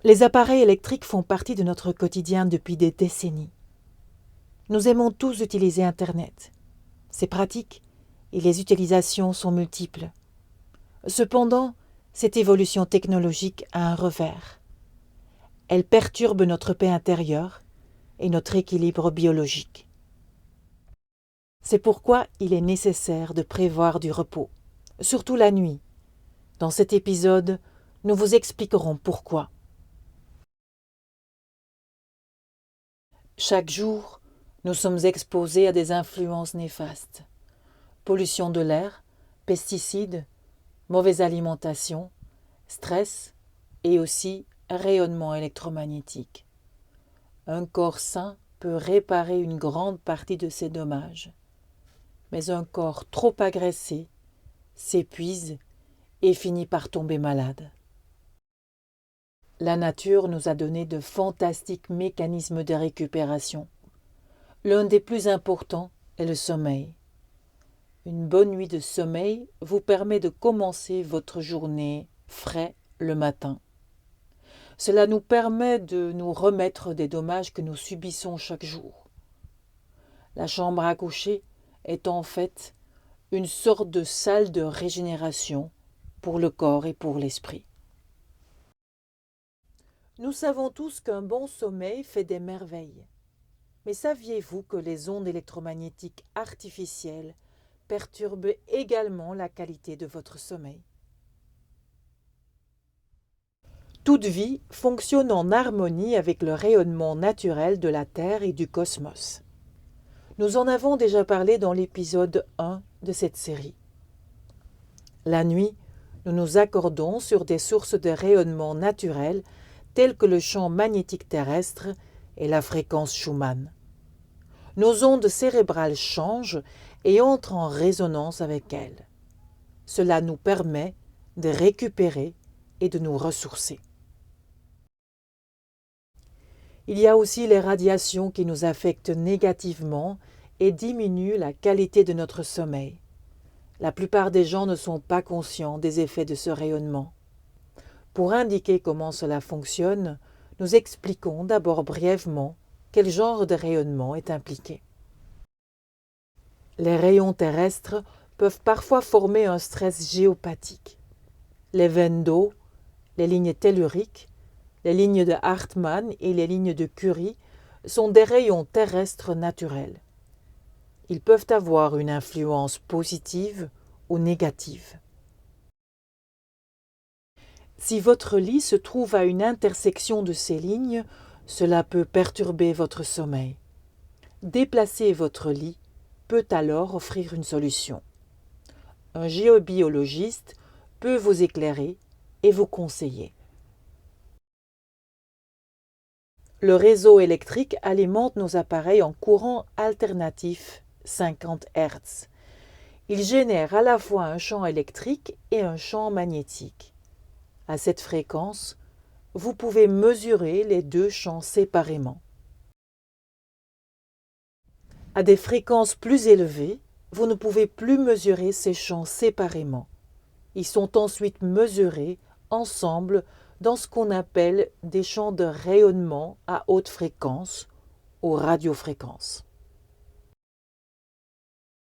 Les appareils électriques font partie de notre quotidien depuis des décennies. Nous aimons tous utiliser Internet. C'est pratique et les utilisations sont multiples. Cependant, cette évolution technologique a un revers. Elle perturbe notre paix intérieure et notre équilibre biologique. C'est pourquoi il est nécessaire de prévoir du repos, surtout la nuit. Dans cet épisode, nous vous expliquerons pourquoi. Chaque jour, nous sommes exposés à des influences néfastes. Pollution de l'air, pesticides, mauvaise alimentation, stress et aussi rayonnement électromagnétique. Un corps sain peut réparer une grande partie de ces dommages. Mais un corps trop agressé s'épuise et finit par tomber malade. La nature nous a donné de fantastiques mécanismes de récupération. L'un des plus importants est le sommeil. Une bonne nuit de sommeil vous permet de commencer votre journée frais le matin. Cela nous permet de nous remettre des dommages que nous subissons chaque jour. La chambre à coucher est en fait une sorte de salle de régénération pour le corps et pour l'esprit. Nous savons tous qu'un bon sommeil fait des merveilles. Mais saviez-vous que les ondes électromagnétiques artificielles perturbent également la qualité de votre sommeil? Toute vie fonctionne en harmonie avec le rayonnement naturel de la Terre et du cosmos. Nous en avons déjà parlé dans l'épisode 1 de cette série. La nuit, nous nous accordons sur des sources de rayonnement naturel telles que le champ magnétique terrestre et la fréquence Schumann. Nos ondes cérébrales changent et entrent en résonance avec elles. Cela nous permet de récupérer et de nous ressourcer. Il y a aussi les radiations qui nous affectent négativement et diminuent la qualité de notre sommeil. La plupart des gens ne sont pas conscients des effets de ce rayonnement. Pour indiquer comment cela fonctionne, nous expliquons d'abord brièvement quel genre de rayonnement est impliqué. Les rayons terrestres peuvent parfois former un stress géopathique. Les veines d'eau, les lignes telluriques, les lignes de Hartmann et les lignes de Curie sont des rayons terrestres naturels. Ils peuvent avoir une influence positive ou négative. Si votre lit se trouve à une intersection de ces lignes, cela peut perturber votre sommeil. Déplacer votre lit peut alors offrir une solution. Un géobiologiste peut vous éclairer et vous conseiller. Le réseau électrique alimente nos appareils en courant alternatif 50 Hz. Il génère à la fois un champ électrique et un champ magnétique. À cette fréquence, vous pouvez mesurer les deux champs séparément. À des fréquences plus élevées, vous ne pouvez plus mesurer ces champs séparément. Ils sont ensuite mesurés ensemble dans ce qu'on appelle des champs de rayonnement à haute fréquence ou radiofréquence.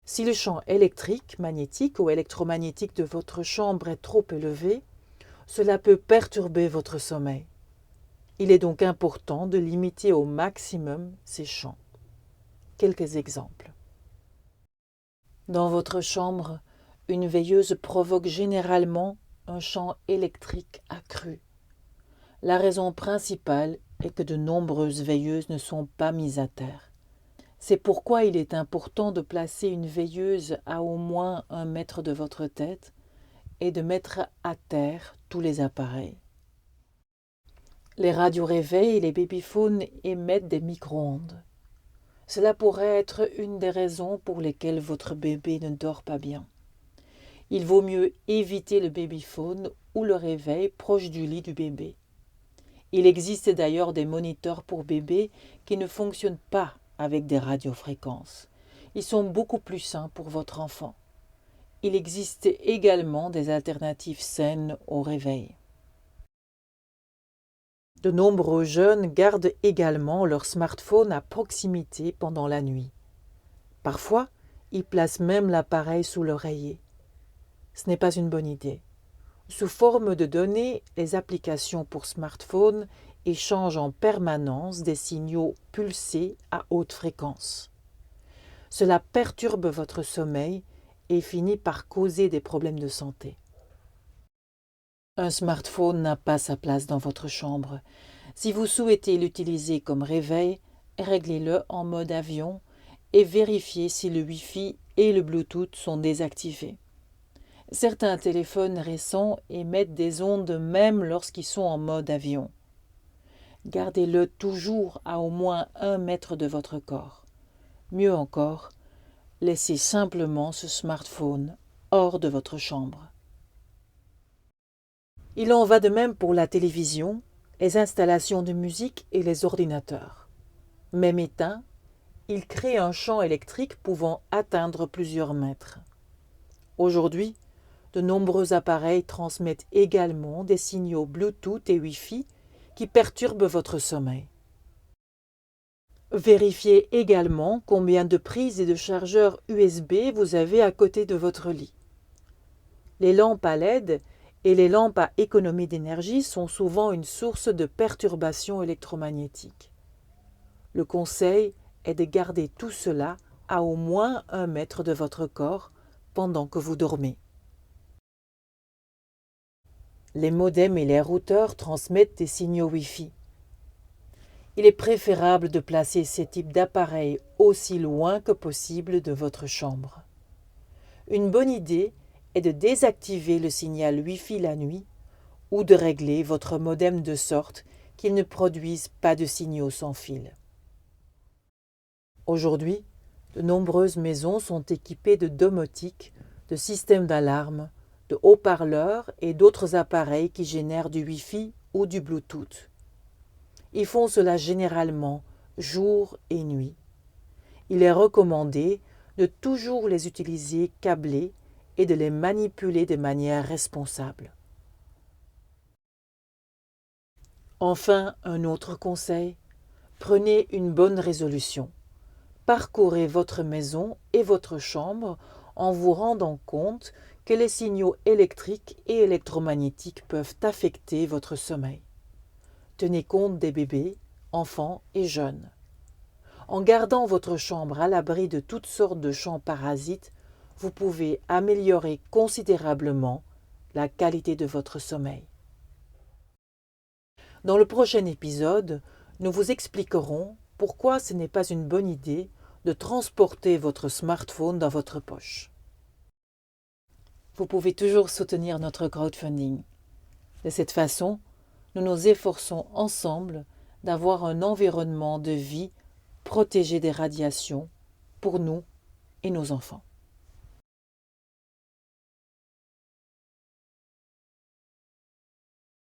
Si le champ électrique, magnétique ou électromagnétique de votre chambre est trop élevé, cela peut perturber votre sommeil. Il est donc important de limiter au maximum ces champs. Quelques exemples. Dans votre chambre, une veilleuse provoque généralement un champ électrique accru. La raison principale est que de nombreuses veilleuses ne sont pas mises à terre. C'est pourquoi il est important de placer une veilleuse à au moins 1 mètre de votre tête et de mettre à terre tous les appareils. Les radioréveils et les babyphones émettent des micro-ondes. Cela pourrait être une des raisons pour lesquelles votre bébé ne dort pas bien. Il vaut mieux éviter le babyphone ou le réveil proche du lit du bébé. Il existe d'ailleurs des moniteurs pour bébés qui ne fonctionnent pas avec des radiofréquences. Ils sont beaucoup plus sains pour votre enfant. Il existe également des alternatives saines au réveil. De nombreux jeunes gardent également leur smartphone à proximité pendant la nuit. Parfois, ils placent même l'appareil sous l'oreiller. Ce n'est pas une bonne idée. Sous forme de données, les applications pour smartphone échangent en permanence des signaux pulsés à haute fréquence. Cela perturbe votre sommeil et finit par causer des problèmes de santé. Un smartphone n'a pas sa place dans votre chambre. Si vous souhaitez l'utiliser comme réveil, réglez-le en mode avion et vérifiez si le Wi-Fi et le Bluetooth sont désactivés. Certains téléphones récents émettent des ondes même lorsqu'ils sont en mode avion. Gardez-le toujours à au moins 1 mètre de votre corps. Mieux encore, laissez simplement ce smartphone hors de votre chambre. Il en va de même pour la télévision, les installations de musique et les ordinateurs. Même éteint, il crée un champ électrique pouvant atteindre plusieurs mètres. Aujourd'hui, de nombreux appareils transmettent également des signaux Bluetooth et Wi-Fi qui perturbent votre sommeil. Vérifiez également combien de prises et de chargeurs USB vous avez à côté de votre lit. Les lampes à LED et les lampes à économie d'énergie sont souvent une source de perturbations électromagnétiques. Le conseil est de garder tout cela à au moins 1 mètre de votre corps pendant que vous dormez. Les modems et les routeurs transmettent des signaux Wi-Fi. Il est préférable de placer ces types d'appareils aussi loin que possible de votre chambre. Une bonne idée est de désactiver le signal Wi-Fi la nuit ou de régler votre modem de sorte qu'il ne produise pas de signaux sans fil. Aujourd'hui, de nombreuses maisons sont équipées de domotique, de systèmes d'alarme, de haut-parleurs et d'autres appareils qui génèrent du Wi-Fi ou du Bluetooth. Ils font cela généralement jour et nuit. Il est recommandé de toujours les utiliser câblés et de les manipuler de manière responsable. Enfin, un autre conseil, prenez une bonne résolution. Parcourez votre maison et votre chambre en vous rendant compte que les signaux électriques et électromagnétiques peuvent affecter votre sommeil. Tenez compte des bébés, enfants et jeunes. En gardant votre chambre à l'abri de toutes sortes de champs parasites, vous pouvez améliorer considérablement la qualité de votre sommeil. Dans le prochain épisode, nous vous expliquerons pourquoi ce n'est pas une bonne idée de transporter votre smartphone dans votre poche. Vous pouvez toujours soutenir notre crowdfunding. De cette façon, nous nous efforçons ensemble d'avoir un environnement de vie protégé des radiations pour nous et nos enfants.